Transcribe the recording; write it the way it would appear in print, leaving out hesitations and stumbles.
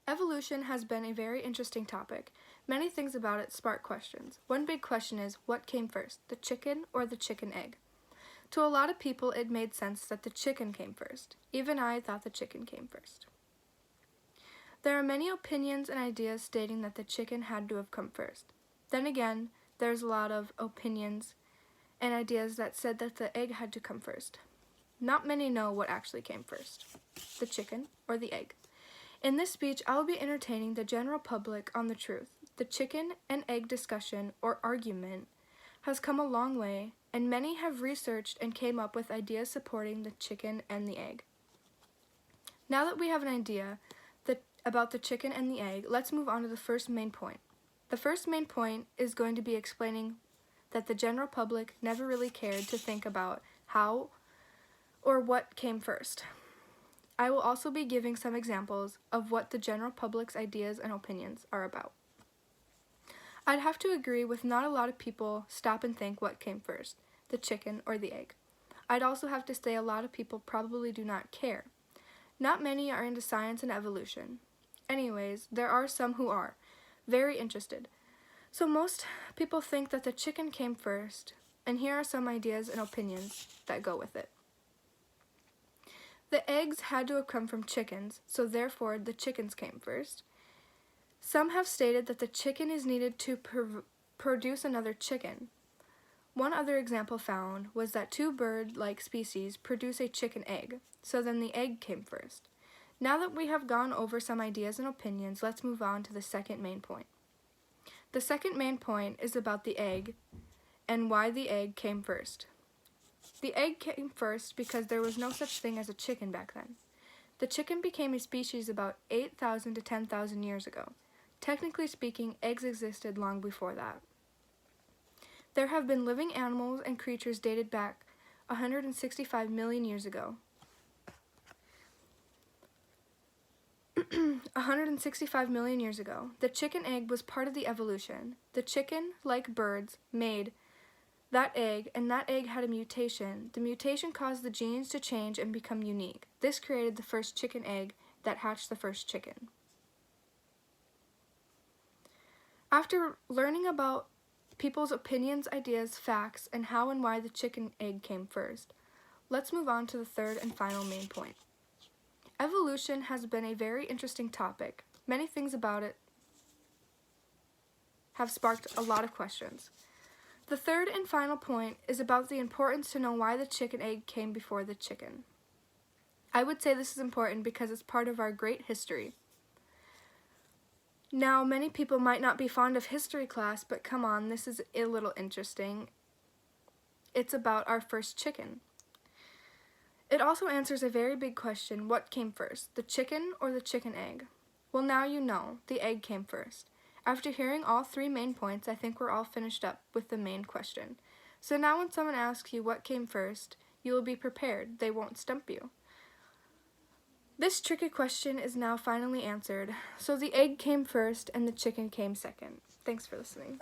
Evolution has been a very interesting topic. Many things about it spark questions. One big question is, what came first, the chicken or the chicken egg? To a lot of people, it made sense that the chicken came first. Even I thought the chicken came first. There are many opinions and ideas stating that the chicken had to have come first. Then again, there's a lot of opinions and ideas that said that the egg had to come first. Not many know what actually came first, the chicken or the egg. In this speech, I will be entertaining the general public on the truth. The chicken and egg discussion or argument has come a long way, and many have researched and came up with ideas supporting the chicken and the egg. Now that we have an idea about the chicken and the egg, let's move on to the first main point. The first main point is going to be explaining that the general public never really cared to think about how or what came first. I will also be giving some examples of what the general public's ideas and opinions are about. I'd have to agree with not a lot of people stop and think what came first, the chicken or the egg. I'd also have to say a lot of people probably do not care. Not many are into science and evolution. Anyways, there are some who are very interested. So most people think that the chicken came first, and here are some ideas and opinions that go with it. The eggs had to have come from chickens, so therefore the chickens came first. Some have stated that the chicken is needed to produce another chicken. One other example found was that two bird-like species produce a chicken egg, so then the egg came first. Now that we have gone over some ideas and opinions, let's move on to the second main point. The second main point is about the egg and why the egg came first. The egg came first because there was no such thing as a chicken back then. The chicken became a species about 8,000 to 10,000 years ago. Technically speaking, eggs existed long before that. There have been living animals and creatures dated back 165 million years ago. 165 million years ago, the chicken egg was part of the evolution. The chicken, like birds, made that egg, and that egg had a mutation. The mutation caused the genes to change and become unique. This created the first chicken egg that hatched the first chicken. After learning about people's opinions, ideas, facts, and how and why the chicken egg came first, let's move on to the third and final main point. Evolution has been a very interesting topic. Many things about it have sparked a lot of questions. The third and final point is about the importance to know why the chicken egg came before the chicken. I would say this is important because it's part of our great history. Now, many people might not be fond of history class, but come on, this is a little interesting. It's about our first chicken. It also answers a very big question, what came first, the chicken or the chicken egg? Well, now you know, the egg came first. After hearing all three main points, I think we're all finished up with the main question. So now when someone asks you what came first, you will be prepared. They won't stump you. This tricky question is now finally answered. So the egg came first and the chicken came second. Thanks for listening.